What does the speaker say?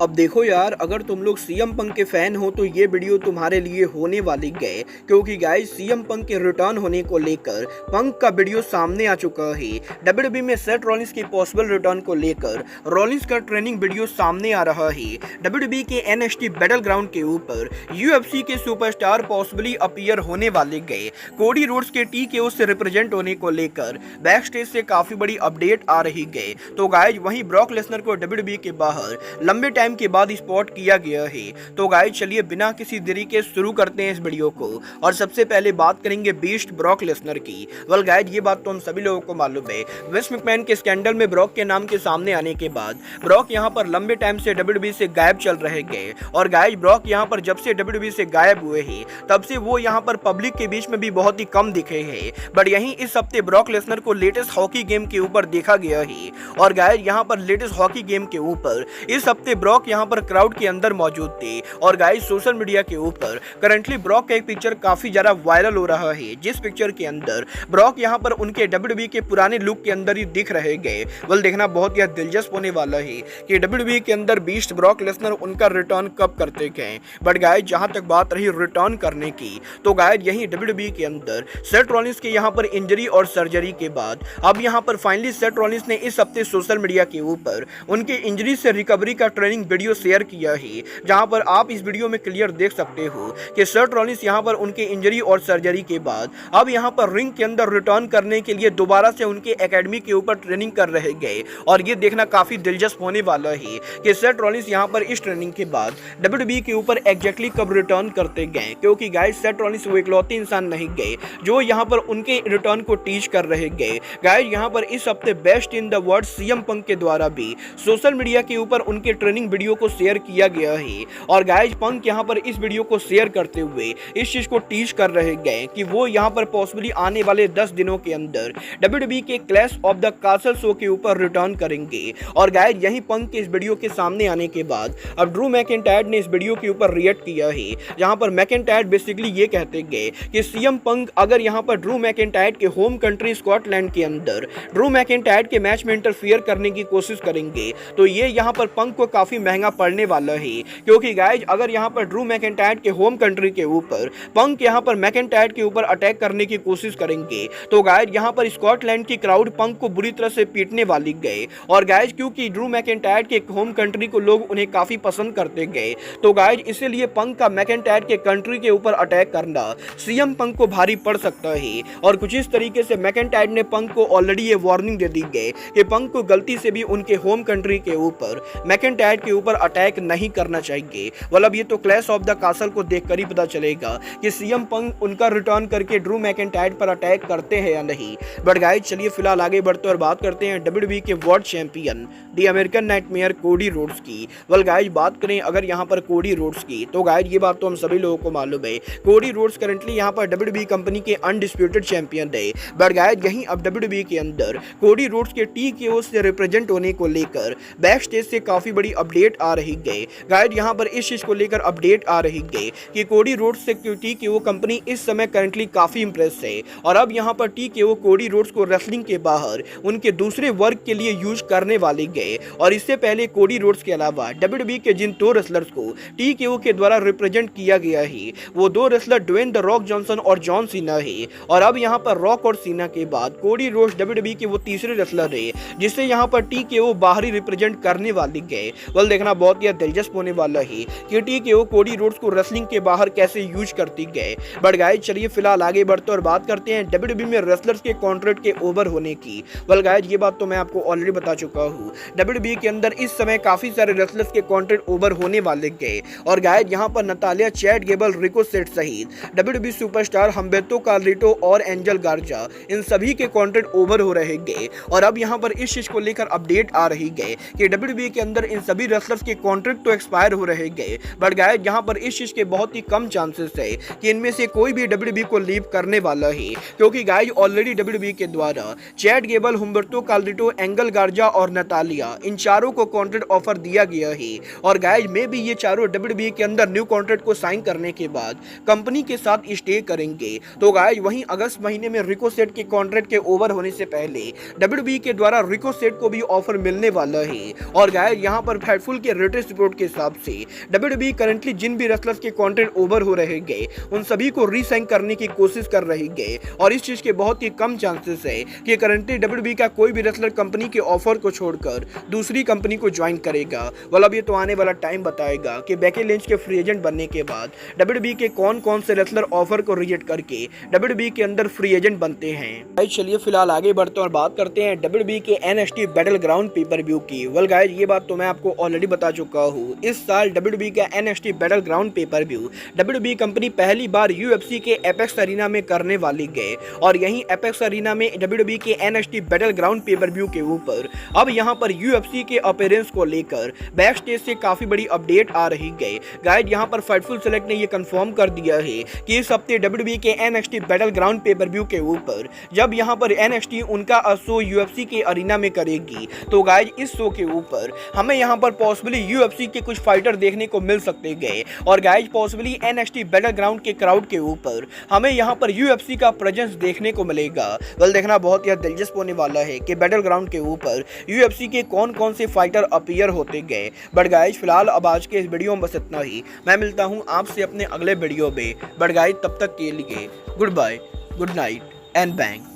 अब देखो यार, अगर तुम लोग सीएम पंक के फैन हो तो ये वीडियो तुम्हारे लिए होने वाली है, क्योंकि गाइस सीएम पंक के रिटर्न होने को लेकर पंक का वीडियो सामने आ चुका है। डब्ल्यूडब्ल्यूई में सेथ रॉलिंस की पॉसिबल रिटर्न को लेकर रॉलिंस का ट्रेनिंग वीडियो सामने आ रहा है। डब्ल्यूडब्ल्यूई के एनएक्सटी बैटल ग्राउंड के ऊपर यूएफसी के सुपरस्टार पॉसिबली अपीयर होने वाले गए। कोडी रोड्स के टीकेओ से रिप्रेजेंट होने को लेकर बैक स्टेज से काफी बड़ी अपडेट आ रही है। तो गाइस वहीं ब्रॉक लेसनर को डब्ल्यूडब्ल्यूई के बाहर लंबे टाइम के बाद स्पॉट किया गया है। तो गाइस चलिए बिना किसी देरी के शुरू करते हैं इस वीडियो को, और सबसे पहले बात करेंगे बीस्ट ब्रॉक लेसनर की। वेल गाइस ये बात तो हम सभी लोगों को मालूम है, विंस मैकमैन के स्कैंडल में ब्रॉक के नाम के सामने आने के बाद ब्रॉक यहां पर लंबे टाइम से डब्ल्यूडब्ल्यूई से गायब चल रहे गए। और गाइस ब्रॉक यहां पर जब से डब्ल्यूडब्ल्यूई से गायब हुए हैं तब से वो यहां पर पब्लिक के बीच में भी बहुत ही कम दिखे हैं। बट यहीं इस हफ्ते ब्रॉक लेसनर को लेटेस्ट हॉकी गेम के ऊपर देखा गया है। और गाइस यहां पर लेटेस्ट हॉकी गेम के ऊपर इस हफ्ते ब्रॉक यहां पर क्राउड के अंदर मौजूद थे। और गाइस सोशल मीडिया के ऊपर करंटली ब्रॉक का एक पिक्चर काफी ज्यादा वायरल हो रहा है, जिस पिक्चर के अंदर ब्रॉक यहां पर उनके डब्ल्यूडब्ल्यूई के पुराने लुक के अंदर ही दिख रहे गए। वेल देखना बहुत ही दिलचस्प होने वाला है कि डब्ल्यूडब्ल्यूई के अंदर बीस्ट ब्रॉक लेसनर उनका रिटर्न कब करते गए। बट गाइस जहां तक बात रही रिटर्न करने की, तो गाइस यही डब्ल्यूडब्ल्यूई के अंदर सेथ रॉलिंस के यहां पर इंजरी और सर्जरी के बाद अब यहां पर फाइनली सेथ रॉलिंस ने इस हफ्ते सोशल मीडिया के ऊपर उनके इंजरी से रिकवरी का ट्रेनिंग वीडियो शेयर किया है, जहां पर आप इस वीडियो में क्लियर देख सकते हो कि सेथ रॉलिंस यहां पर उनके इंजरी और सर्जरी के बाद अब यहां पर रिंग के अंदर रिटर्न करने के लिए दोबारा से उनके एकेडमी के ऊपर ट्रेनिंग कर रहे गए। और ये देखना काफी दिलचस्प होने वाला है कि सेथ रॉलिंस यहां पर इस ट्रेनिंग के बाद डब्ल्यूडब्ल्यूई के ऊपर एग्जैक्टली कब रिटर्न करते गए, क्योंकि गाइस सेथ रॉलिंस वो इकलौते इंसान नहीं गए जो यहां पर उनके रिटर्न को टीच कर रहे गए। गाइस यहां पर इस हफ्ते best in the world CM Punk के द्वारा भी सोशल मीडिया के ऊपर उनके ट्रेनिंग वीडियो को शेयर किया गया है। और गाइस पंक यहां पर इस वीडियो को शेयर करते हुए इस चीज को टीच कर रहे गए कि वो यहां पर पॉसिबली आने वाले 10 दिनों के अंदर डब्ल्यूडब्ल्यूई के clash of the castle show के ऊपर रिटर्न करेंगे। और गाइस यही पंक के इस वीडियो के सामने आने के बाद अब ड्रू मैकिंटायर ने इस वीडियो के ऊपर रिएक्ट किया है, जहां पर मैकिंटायर बेसिकली ये कहते गए कि सीएम पंक अगर यहां पर ड्रू मैकिंटायर के होम कंट्री स्कॉटलैंड के अंदर ड्रू मैकिंटायर के मैच में इंटरफियर करने की कोशिश करेंगे तो ये यहां पर पंक को काफी महंगा पड़ने वाला है। क्योंकि गाइस अगर यहां पर ड्रू मैकिंटायर के होम कंट्री के ऊपर पंक यहां पर मैकिंटायर के ऊपर अटैक करने की कोशिश करेंगे तो गाइस यहां पर स्कॉटलैंड की क्राउड पंक को बुरी तरह से पीटने वाली गए। और गाइस क्योंकि ड्रू मैकिंटायर के होम कंट्री को लोग उन्हें काफी पसंद करते गए, तो गाइस इसीलिए पंक का मैकिंटायर के कंट्री के ऊपर अटैक करना सीएम पंक को भारी पड़ सकता है। और कुछ इस तरीके से मैकिंटायर ने पंक को ऑलरेडी ये वार्निंग दे दी गई कि पंक को गलती से भी उनके होम कंट्री के ऊपर मैकिंटायर के ऊपर अटैक नहीं करना चाहिए। मतलब ये तो क्लैश ऑफ द कासल को देखकर ही पता चलेगा कि सीएम पंक उनका रिटर्न करके ड्रू मैकिंटायर पर अटैक करते हैं या नहीं। बट गाइस चलिए फिलहाल आगे बढ़ते और बात करते हैं डब्ल्यूडब्ल्यूई के world champion the American nightmare Cody Rhodes की। वेल गाइस बात करें अगर यहां पर कोडी रोड्स की, तो गाइस ये बात तो हम सभी लोगों को मालूम है, कोडी रोड्स करंटली यहां पर डब्ल्यूडब्ल्यूई कंपनी के अनडिस्प्यूटेड चैंपियन है। बट गाइस यहीं अब डब्ल्यूडब्ल्यूई के अंदर कोडी रोड्स के टीकेओ से रिप्रेजेंट होने को लेकर बैक स्टेज से काफी बड़ी अपडेट आ रही है। गाइस यहां पर इस चीज को लेकर अपडेट आ रही है कि कोडी रोड्स से टीकेओ कंपनी इस समय करंटली काफी इंप्रेस है। और अब यहां पर टीकेओ कोडी रोड्स को रेसलिंग के बाहर उनके दूसरे वर्क के लिए यूज करने वाले गए। और इससे पहले कोडी रोड्स के अलावा डब्ल्यूडब्ल्यूई के जिन 2 रेसलर्स को टीकेओ के द्वारा रिप्रेजेंट किया गया है वो 2 wrestler Dwayne the Rock Johnson और जॉन सीना है। और अब यहां पर रॉक और सीना के बाद कोडी रोड्स डब्ल्यूडब्ल्यूई के वो तीसरे रेसलर है जिसे यहां पर टीकेओ बाहरी रिप्रेजेंट करने वाली गए। वेल देखना बहुत ही दिलचस्प होने वाला है कि टीकेओ कोडी रोड्स को रेसलिंग के बाहर कैसे यूज करती गए। बट गाइस चलिए फिलहाल आगे बढ़ते और बात करते हैं डब्ल्यूडब्ल्यूई में रेसलर्स के कॉन्ट्रैक्ट के ओवर होने की। वेल गाइस ये बात तो मैं आपको ऑलरेडी बता चुका हूं, डब्ल्यूडब्ल्यूई के अंदर इस समय काफी सारे रेसलर्स के कॉन्ट्रैक्ट ओवर होने वाले गए। और गाइस यहां पर नतालिया, चैड गेबल, रिको सेट सहित डब्ल्यूडब्ल्यूई सुपरस्टार हम्बर्तो कार्लिटो और एंजल गार्जा इन सभी के कॉन्ट्रैक्ट ओवर हो रहे गए। और अब यहां पर इस चीज को लेकर अपडेट आ रही है कि डब्ल्यूडब्ल्यूई के अंदर इन सभी रेसलर्स के कॉन्ट्रैक्ट तो एक्सपायर हो रहे गए, बट गाइस यहां पर इस चीज के बहुत ही कम चांसेस है कि इनमें से कोई भी डब्ल्यूडब्ल्यूई को लीव करने वाला है। क्योंकि गाइस ऑलरेडी डब्ल्यूडब्ल्यूई के द्वारा चैड गेबल, हुम्बर्तो कार्लिटो, एंगल गार्जा और नतालिया इन चारों को कॉन्ट्रैक्ट ऑफर दिया गया है। और गाइस मे भी ये चारों डब्ल्यूडब्ल्यूई के अंदर न्यू कॉन्ट्रैक्ट को साइन करने के बाद कंपनी के साथ स्टे करेंगे। तो गाइस वहीं अगस्त महीने में रिको सेट के कॉन्ट्रैक्ट के ओवर होने से पहले डब्ल्यूडब्ल्यूई के द्वारा रिको सेट को भी ऑफर मिलने वाला है। और गाइस यहां पर फैटफुल फाइटफुल के लेटेस्ट रिपोर्ट के हिसाब से WWE करंटली जिन भी रेसलर्स के कॉन्ट्रैक्ट ओवर हो रहे गए उन सभी को रीसाइन करने की कोशिश कर रही गए और इस चीज के बहुत ही कम चांसेस है कि करंटली WWE का कोई भी रेसलर कंपनी के ऑफर को छोड़कर दूसरी कंपनी को ज्वाइन करेगा। वाला अब ये तो आने वाला टाइम बताएगा कि बेकी लिंच के फ्री एजेंट बनने के बाद WWE के कौन कौन से रेसलर ऑफर को रिजेक्ट करके WWE के अंदर फ्री एजेंट बनते हैं। चलिए फिलहाल आगे बढ़ते हैं और बात करते हैं WWE के NXT battle ground pay per view की। वेल गाइस, ये बात तो मैं आपको ऑलरेडी बता चुका हूँ। इस साल WWE का NXT battle ground pay per view WWE company पहली बार UFC के एपेक्स अरीना में करने वाली गए और यहीं एपेक्स अरीना में WWE के NXT battle ground pay per view के ऊपर अब यहाँ पर UFC के अपीयरेंस को लेकर बैक स्टेज से काफी बड़ी अपडेट आ रही गई। गाइस, यहाँ पर फाइटफुल सेलेक्ट ने ये कंफर्म कर दिया है कि इस हफ्ते WWE के NXT battle ground pay per view के ऊपर जब यहाँ पर NXT उनका शो UFC के अरीना में करेगी तो गाइस इस शो के ऊपर हमें यहाँ पर पॉसिबली UFC के कुछ फाइटर देखने को मिल सकते गए और guys possibly NXT battle ground के क्राउड के ऊपर हमें यहाँ पर UFC का प्रेजेंस देखने को मिलेगा। वेल, देखना बहुत ही दिलचस्प होने वाला है कि बैटल ग्राउंड के ऊपर UFC के कौन कौन से फाइटर अपीयर होते गए। बट गाइस, फिलहाल अब आज के इस वीडियो में बस इतना ही। मैं मिलता हूँ आपसे अपने अगले वीडियो में। बट गाइस, तब तक के लिए goodbye, good night and bang.